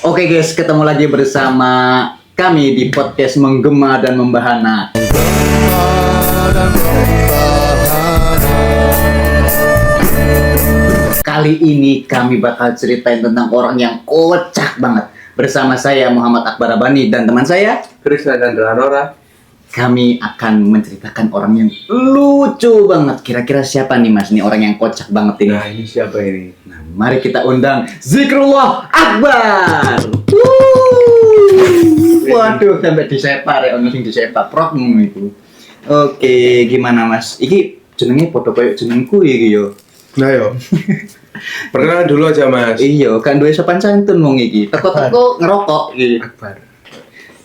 Oke guys, ketemu lagi bersama kami di podcast Menggema dan Membahana. Kali ini kami bakal ceritain tentang orang yang kocak banget. Bersama saya Muhammad Akbar Abani dan teman saya Krisna dan Nora. Kami akan menceritakan orang yang lucu banget. Kira-kira siapa nih mas? Ini orang yang kocak banget ini. Nah, ini siapa ini? Nah, mari kita undang Zikrullah Akbar. Waduh, sampai disepar ya, ono sing disepar prokmu itu. Oke, gimana mas? Iki jenenge padha koyo jenengku iki yo. Nah yo. Perkenalan dulu aja mas. Iya, kan duwe sopan santun wong iki. Teko-teko ngerokok iki. Akbar.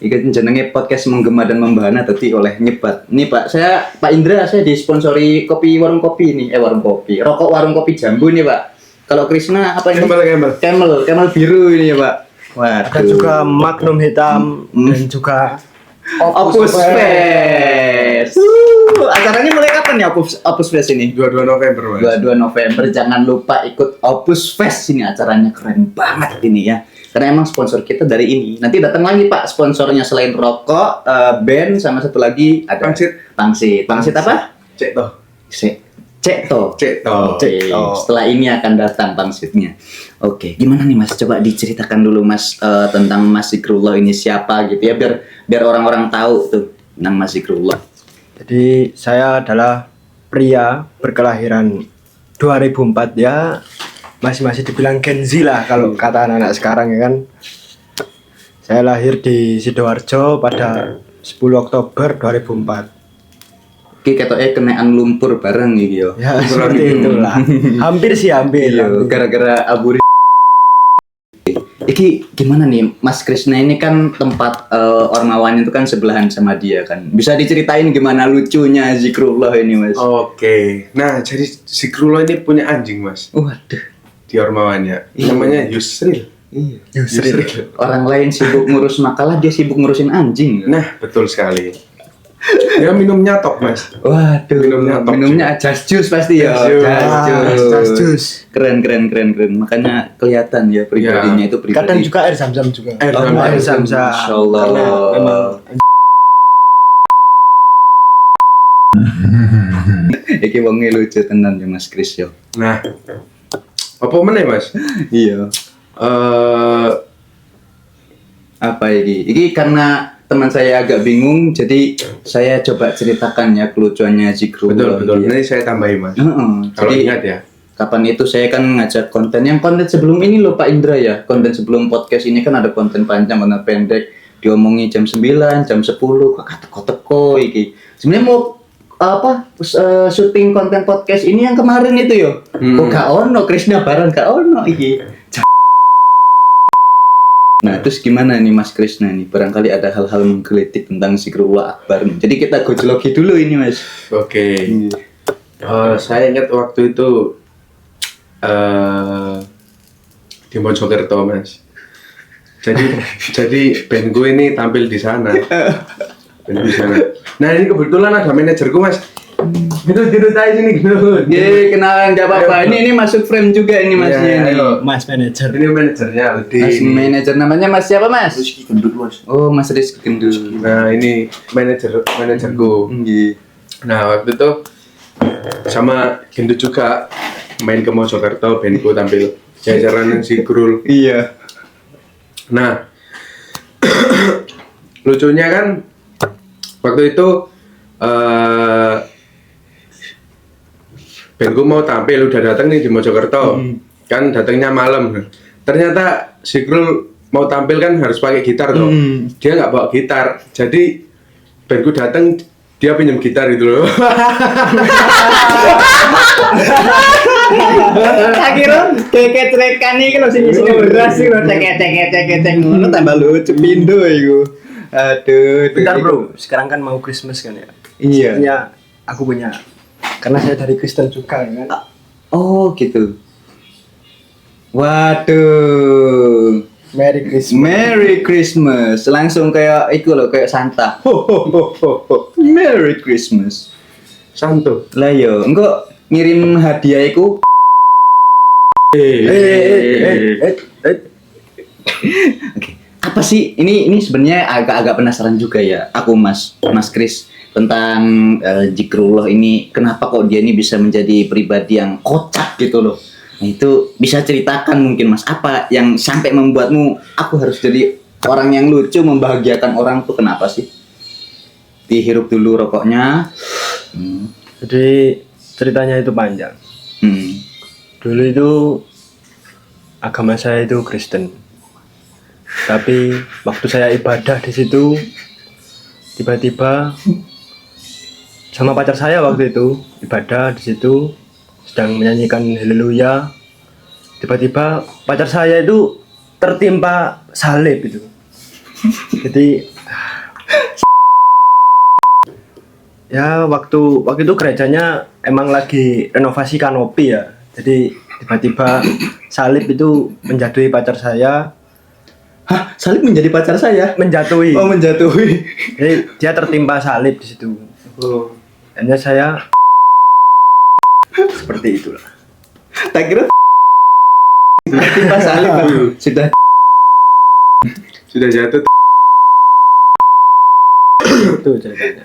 Iki jenenge podcast Menggema dan Membahana tadi oleh Nyebat. Nih Pak, saya Pak Indra, saya disponsori kopi warung kopi ini, warung kopi. Rokok warung kopi Jambu nih, Pak. Kalau Krisna apa ini? Camel biru ini ya, Pak. Waduh. Ada juga Magnum hitam dan juga Opus Fest. Acaranya mulai kapan ya Opus Fest ini? 22 November mas. 22 November. Jangan lupa ikut Opus Fest ini, acaranya keren banget ini ya. Karena emang sponsor kita dari ini. Nanti datang lagi Pak, sponsornya selain rokok, band sama satu lagi ada Pangsit apa? Cekto. Setelah ini akan datang pangsitnya. Oke, gimana nih Mas? Coba diceritakan dulu Mas tentang Mas Zikrullah ini siapa gitu ya, biar orang-orang tahu tuh tentang Mas Zikrullah. Jadi saya adalah pria berkelahiran 2004 ya, masih dibilang Gen Z lah kalau kata anak-anak sekarang ya kan. Saya lahir di Sidoarjo pada 10 Oktober 2004. Oke, ketoknya kenaan lumpur bareng gitu yo. Ya seperti itulah. Hampir. Iya, gara-gara abu. Iki gimana nih Mas Krisna, ini kan tempat Ormawan itu kan sebelahan sama dia kan. Bisa diceritain gimana lucunya Zikrullah ini Mas? Oke. Nah, jadi Zikrullah ini punya anjing mas. Waduh. Di Ormawannya. Iya. Namanya Yusril. Iya. Yusril. Orang lain sibuk ngurus makalah, dia sibuk ngurusin anjing. Nah, betul sekali. Dia minum nyatok mas. Waduh, minumnya just juice pasti ya. Just juice. Keren. Makanya kelihatan ya pribadinya itu pribadi. Kadang juga air zam-zam juga. Air zam-zam. Masyaallah. Karena memang Iki wonge lucu tenan ya Mas Kris yo. Nah, apa meneh mas? Iya. Apa ini? Iki karena teman saya agak bingung, jadi saya coba ceritakan ya kelucuannya Zikrullah. Betul. Ya. Nanti saya tambahin mas. Kalau Jadi ingat ya. kapan itu saya kan ngajak konten sebelum ini loh Pak Indra ya. Konten sebelum podcast ini kan ada konten panjang, konten pendek. Diomongi jam 9, jam 10, kok teko iki. Sebenarnya mau syuting konten podcast ini yang kemarin itu yo. Kok gak ono Krisna bareng gak ono iki. Nah, terus gimana nih Mas Krisna nih? Barangkali ada hal-hal menggelitik tentang Zikrullah Akbar nih. Jadi kita gojloki dulu ini, Mas. Oke. Saya ingat waktu itu di Mojokerto, Mas. Jadi band gue ini tampil di sana. Nah, ini kebetulan ada manajerku, Mas. Gendut aja sini, gendut. Ye, kenalan enggak apa-apa. Ini masuk frame juga ini Masnya nih. Mas manajer. Ini manajernya, Mas manajer namanya Mas siapa, Mas? Rizky Gendut, Mas. Oh, Mas Rizky Gendut. Nah, ini manajerku. Iya. Nah, waktu itu sama Gendut juga main ke Mojokerto, bandku tampil jajaran Zikrul. Iya. Nah, lucunya kan waktu itu bandku mau tampil, udah datang nih di Mojokerto. Kan datangnya malam. Ternyata Zikrul mau tampil kan harus pakai gitar tuh. Dia nggak bawa gitar. Jadi bandku datang, dia pinjam gitar itu loh. Akhirnya kecek-cekan iki lho sing isine beras iki lho cek ngono tambah lucu pindo iku. Aduh, Bentar bro, sekarang kan mau Christmas kan ya. Iya. Sebenarnya aku punya, karena saya dari Kristen juga kan. Oh gitu. Waduh. Merry Christmas. Langsung kayak itu loh, kayak Santa. Merry Christmas. Santo. Lah yo, engko ngirim hadiah iku Oke. Apa sih ini sebenarnya agak penasaran juga ya aku Mas Kris tentang Zikrullah ini, kenapa kok dia ini bisa menjadi pribadi yang kocak gitu loh. Nah, itu bisa ceritakan mungkin Mas, apa yang sampai membuatmu aku harus jadi orang yang lucu, membahagiakan orang tuh kenapa sih? Dihirup dulu rokoknya. Jadi ceritanya itu panjang. Dulu itu agama saya itu Kristen. Tapi waktu saya ibadah di situ, tiba-tiba sama pacar saya waktu itu ibadah di situ sedang menyanyikan haleluya, tiba-tiba pacar saya itu tertimpa salib itu. Jadi ya waktu itu gerejanya emang lagi renovasi kanopi ya. Jadi tiba-tiba salib itu menjatuhi pacar saya. Hah, salib menjadi pacar saya? Menjatuhi. Oh, menjatuhi. Jadi dia tertimpa salib di situ. Oh. Hanya saya seperti itulah. Tak kira timpa salib sudah jatuh. Itu ceritanya.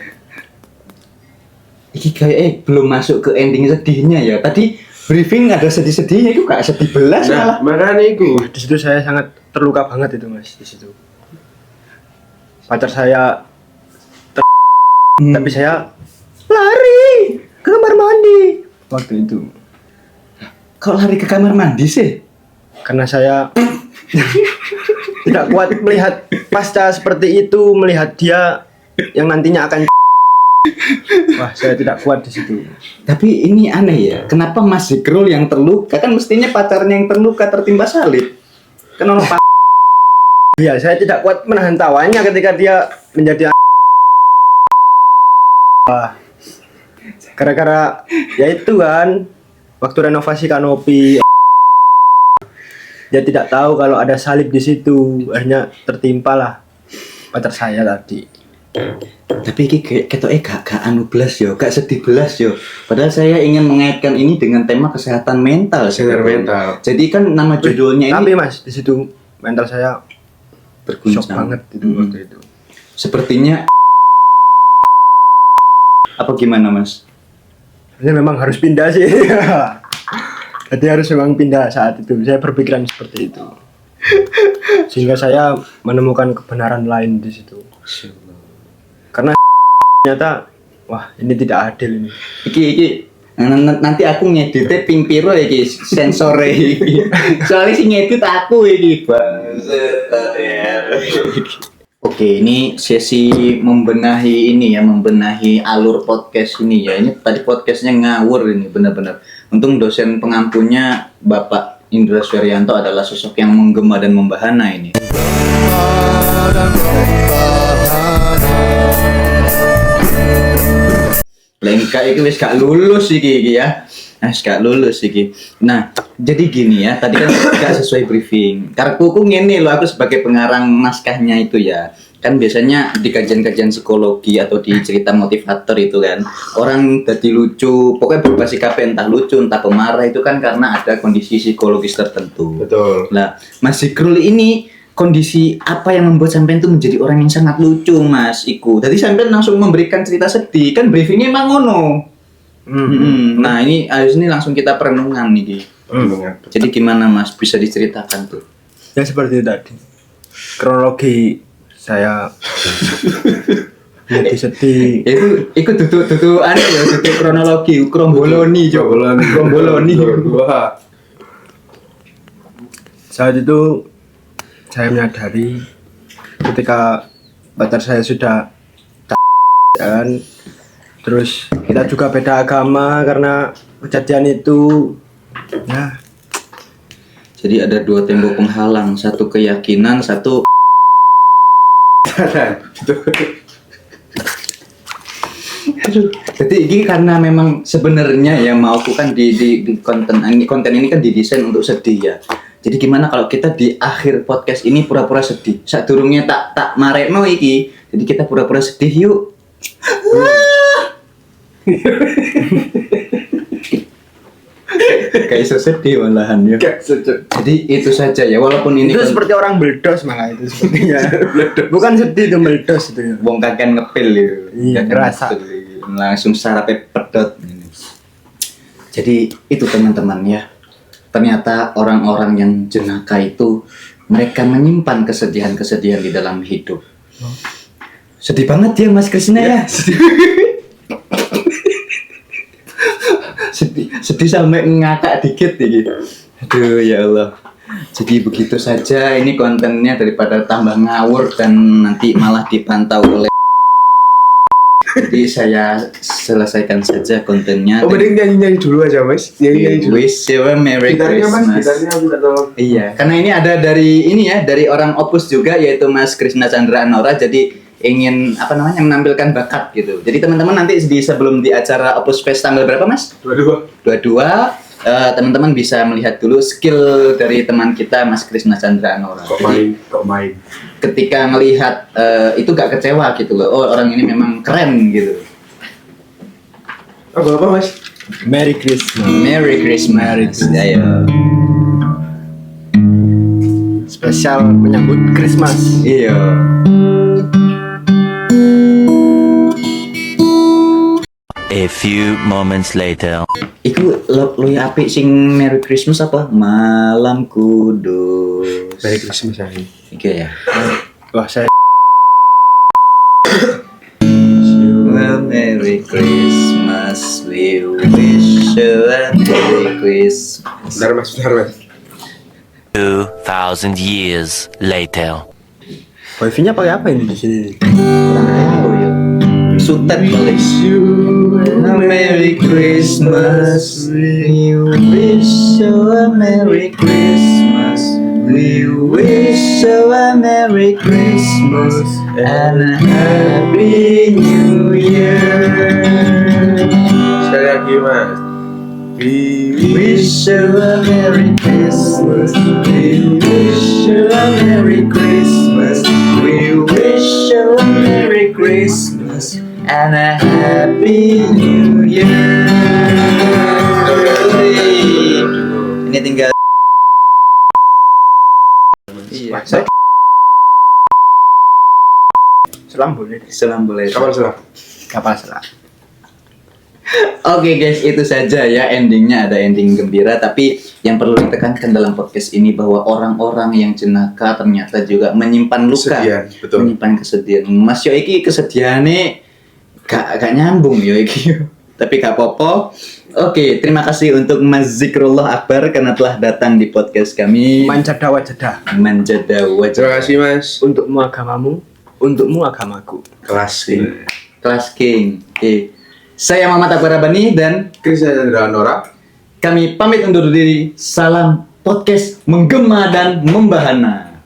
Iki kayak belum masuk ke ending sedihnya ya. Tadi briefing ada sedih-sedihnya, itu gak sedih belas malah. Makanya itu. Di situ saya sangat terluka banget itu Mas di situ. Pacar saya tapi saya lari ke kamar mandi waktu itu. Kok lari ke kamar mandi sih? Karena saya tidak kuat melihat pasca seperti itu, melihat dia yang nantinya akan wah, saya tidak kuat di situ. Tapi ini aneh ya, kenapa Mas Zikrul yang terluka? Kan mestinya pacarnya yang terluka tertimpa salib. Kan orang Iya, saya tidak kuat menahan tawanya ketika dia menjadi wah, gara-gara ya itu kan waktu renovasi kanopi dia tidak tahu kalau ada salib di situ, akhirnya tertimpalah pacar saya tadi. Tapi iki gak anu belas yo, gak sedih belas yo. Padahal saya ingin mengaitkan ini dengan tema kesehatan mental. Kesehatan mental. Jadi kan nama judulnya Tapi ini Mas, di situ mental saya shock berguncang banget itu waktu itu. Sepertinya apa gimana Mas? Ini memang harus pindah sih. Jadi harus memang pindah saat itu. Saya berpikiran seperti itu. Sehingga saya menemukan kebenaran lain di situ. Karena ternyata wah, ini tidak adil ini. Iki nanti aku ngeditnya ping piro iki sensore iki. Soalnya sih ngedit aku iki, Bang. Oke, ini sesi membenahi ini ya, membenahi alur podcast ini ya. Ini tadi podcastnya ngawur ini benar-benar. Untung dosen pengampunya Bapak Indra Suaryanto adalah sosok yang menggema dan membahana ini. Lengkap iki wis gak lulus iki ya. Gak lulus iki. Nah, jadi gini ya, tadi kan gak sesuai briefing. Karepku ngene lho, aku sebagai pengarang naskahnya itu ya. Kan biasanya di kajian-kajian psikologi atau di cerita motivator itu kan, orang jadi lucu, pokoknya berubah sikapnya entah lucu, entah pemarah itu kan karena ada kondisi psikologis tertentu. Betul. Nah, Mas Zikrul ini kondisi apa yang membuat sampean itu menjadi orang yang sangat lucu, Mas? Iku. Tadi sampean langsung memberikan cerita sedih, kan briefingnya emang ngono. Nah, ini habis ini langsung kita perenungan nih. Jadi gimana Mas? Bisa diceritakan tuh? Ya seperti tadi. Kronologi saya jadi sedih. Itu tutu anu ya, tutu kronologi, kromboloni, kromboloni. Wah. Saat itu saya menyadari ketika pacar saya sudah dan terus kita juga beda agama karena kejadian itu ya. Jadi ada dua tembok penghalang, satu keyakinan, satu jadi ini karena memang sebenarnya ya mau aku kan di konten ini kan didesain untuk sedih ya. Jadi gimana kalau kita di akhir podcast ini pura-pura sedih. Sadurunge tak marekno iki. Jadi kita pura-pura sedih yuk. Kayak iso sedih malahan ya. Gak sejak. Jadi itu saja ya, walaupun ini Itu seperti orang meledos malah itu sepertinya. Bukan sedih itu meledos itu ya. wong kakean ngepil ya. Iya, Kakean ngerasa. ngepil, langsung sarapnya pedot. Jadi itu teman-teman ya. Ternyata orang-orang yang jenaka itu mereka menyimpan kesedihan-kesedihan di dalam hidup. Sedih banget ya Mas Krisna ya. sedih sampai ngakak dikit gitu. Aduh ya Allah. Jadi begitu saja ini kontennya, daripada tambah ngawur dan nanti malah dipantau oleh. Jadi saya selesaikan saja kontennya. Oh, mending nyanyi dulu aja, Mas. Nyanyi dulu. Wish you a Merry Gitarnya, Mas. Christmas. Gitarnya minta tolong. Iya, karena ini ada dari ini ya, dari orang Opus juga, yaitu Mas Krisna Chandra Anora. Jadi ingin menampilkan bakat gitu. Jadi teman-teman nanti sebelum di acara Opus Fest tanggal berapa Mas? 22. Teman-teman bisa melihat dulu skill dari teman kita Mas Krisna Chandra Anora. Kok main. Ketika ngelihat itu gak kecewa gitu loh. Oh, orang ini memang keren gitu. Oh, apa, Mas? Merry Christmas. Merry Christmas. Ayo. Spesial menyambut Christmas. Iya. A few moments later. Iku lo apik sing Merry Christmas apa? Malam Kudus. Merry Christmas ya. Oke ya. Wah, saya Well, Merry Christmas, we wish you a Merry Christmas. Bentar, Mas. 2,000 years later. wifi-nya pakai apa ini di sini? Kurang tahu ya. Sutet balik. A Merry Christmas, we wish you a Merry Christmas. We wish you a Merry Christmas and a Happy New Year. Sekali lagi, Mas. We Wish you a Merry Christmas. We wish you a Merry Christmas. We wish you a Merry Christmas and a Happy New Year. Ini tinggal. Iya. Selam boleh. Selam boleh. Kapan selam? Kapal selam. Oke guys, itu saja ya endingnya, ada ending gembira. Tapi yang perlu ditekankan dalam podcast ini bahwa orang-orang yang jenaka ternyata juga menyimpan luka, Kesedihan, betul. menyimpan kesedihan. Mas yo iki kesedihannya gak nyambung yo iki. Tapi gak apa-apa. Oke, terima kasih untuk Mas Zikrullah Akbar karena telah datang di podcast kami. Manjada wajada. Manjada wajah. Terima kasih, Mas. Untukmu agamamu, untukmu agamaku. Kelas Kelas King. Oke. Saya Muhammad Akbar Rabani dan Krisna Chandra Anora. kami pamit undur diri. Salam podcast menggema dan membahana.